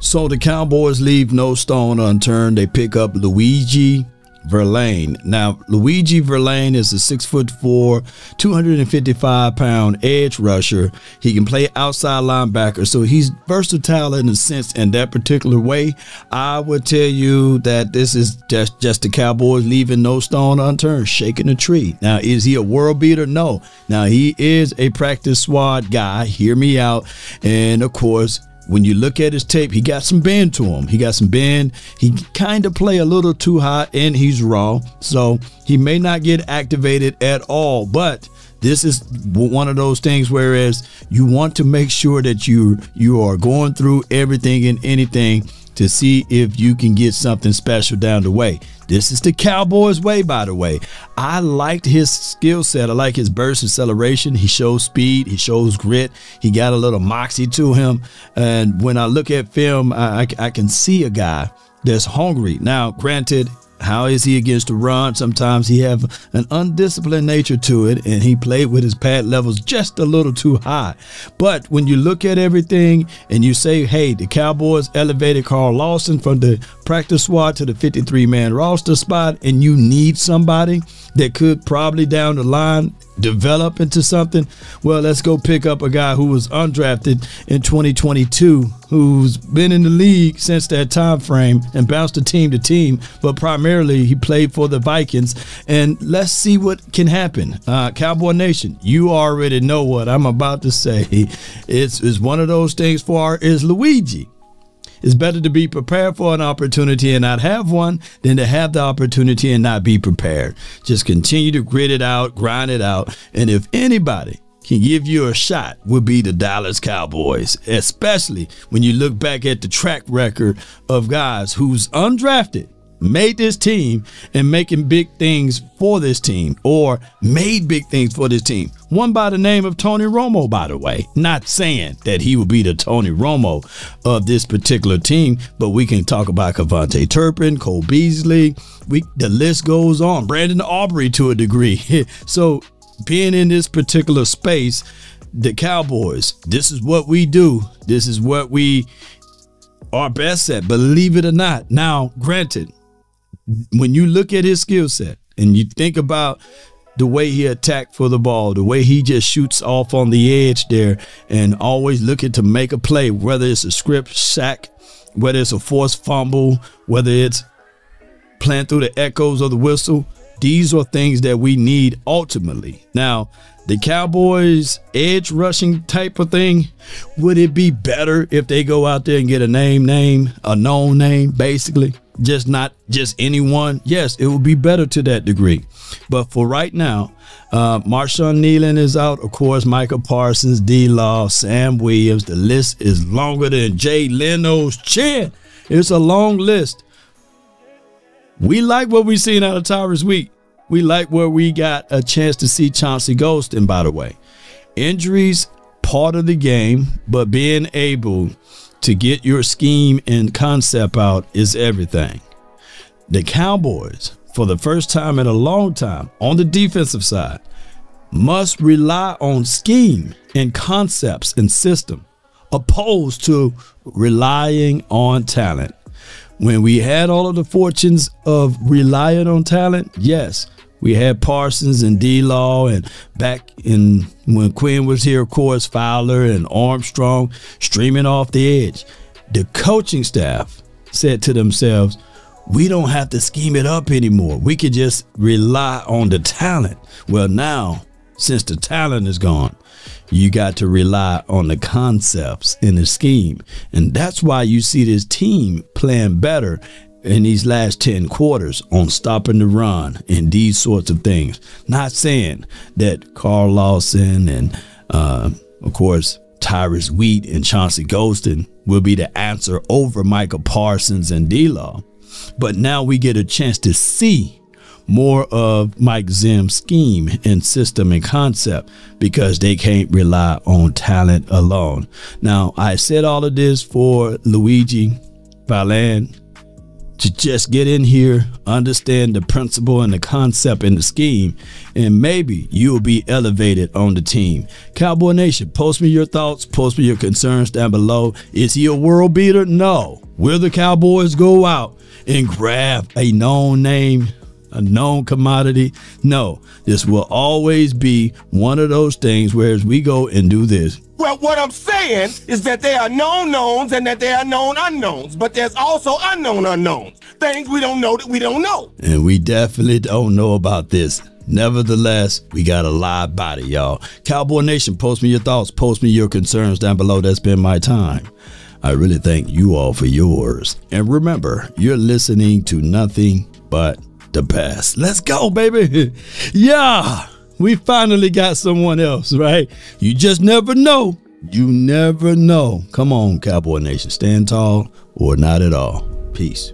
So the Cowboys leave no stone unturned. They pick up Luiji Vilain. Now, Luiji Vilain is a 6'4", 255-pound edge rusher. He can play outside linebacker, so he's versatile in a sense in that particular way. I would tell you that this is just the Cowboys leaving no stone unturned, shaking a tree. Now, is he a world beater? No. Now, he is a practice squad guy. Hear me out. And, of course, when you look at his tape, he got some bend to him. He got some bend. He kind of play a little too high, and he's raw. So he may not get activated at all. But this is one of those things whereas you want to make sure that you are going through everything and anything to see if you can get something special down the way. This is the Cowboys way, by the way. I liked his skill set. I like his burst acceleration. He shows speed. He shows grit. He got a little moxie to him. And when I look at film, I can see a guy that's hungry. Now, granted, how is he against the run? Sometimes he have an undisciplined nature to it, and he played with his pad levels just a little too high. But when you look at everything and you say, hey, the Cowboys elevated Carl Lawson from the practice squad to the 53-man roster spot, and you need somebody that could probably down the line develop into something, well, let's go pick up a guy who was undrafted in 2022, who's been in the league since that time frame and bounced to team, but primarily he played for the Vikings. And let's see what can happen. Cowboy Nation, you already know what I'm about to say. It's one of those things is Luigi. It's better to be prepared for an opportunity and not have one than to have the opportunity and not be prepared. Just continue to grit it out, grind it out. And if anybody can give you a shot, would be the Dallas Cowboys, especially when you look back at the track record of guys who's undrafted, made this team and making big things for this team, or made big things for this team. One by the name of Tony Romo, by the way. Not saying that he will be the Tony Romo of this particular team, but we can talk about Cavante Turpin, Cole Beasley. The list goes on. Brandon Aubrey to a degree. So being in this particular space, the Cowboys, this is what we do. This is what we are best at, believe it or not. Now, granted, when you look at his skill set and you think about the way he attacked for the ball, the way he just shoots off on the edge there and always looking to make a play, whether it's a script sack, whether it's a forced fumble, whether it's playing through the echoes of the whistle, these are things that we need ultimately. Now, the Cowboys edge rushing type of thing, would it be better if they go out there and get a known name, basically? Not just anyone? Yes, it would be better to that degree. But for right now, Marshawn Kneeland is out. Of course, Micah Parsons, D-Law, Sam Williams. The list is longer than Jay Leno's chin. It's a long list. We like what we've seen out of Tyrus Wheat. We like where we got a chance to see Chauncey Golston, by the way. Injuries, part of the game, but being able to get your scheme and concept out is everything. The Cowboys, for the first time in a long time, on the defensive side, must rely on scheme and concepts and system, opposed to relying on talent. When we had all of the fortunes of relying on talent, yes, we had Parsons and D-Law, and back in when Quinn was here, of course, Fowler and Armstrong streaming off the edge. The coaching staff said to themselves, we don't have to scheme it up anymore. We could just rely on the talent. Well, now, since the talent is gone, you got to rely on the concepts in the scheme. And that's why you see this team playing better in these last 10 quarters on stopping the run and these sorts of things. Not saying that Carl Lawson and, of course, Tyrus Wheat and Chauncey Golston will be the answer over Micah Parsons and D-Law. But now we get a chance to see more of Mike Zim's scheme and system and concept, because they can't rely on talent alone. Now, I said all of this for Luiji Vilain to just get in here, understand the principle and the concept and the scheme, and maybe you'll be elevated on the team. Cowboy Nation, post me your thoughts, post me your concerns down below. Is he a world beater? No. Will the Cowboys go out and grab a known name, a known commodity? No. This will always be one of those things where we go and do this. Well, what I'm saying is that there are known knowns and that there are known unknowns, but there's also unknown unknowns, things we don't know that we don't know. And we definitely don't know about this. Nevertheless, we got a live body, y'all. Cowboy Nation, post me your thoughts, post me your concerns down below. That's been my time. I really thank you all for yours. And remember, you're listening to nothing but the best. Let's go, baby. Yeah. We finally got someone else, right? You just never know. You never know. Come on, Cowboy Nation. Stand tall or not at all. Peace.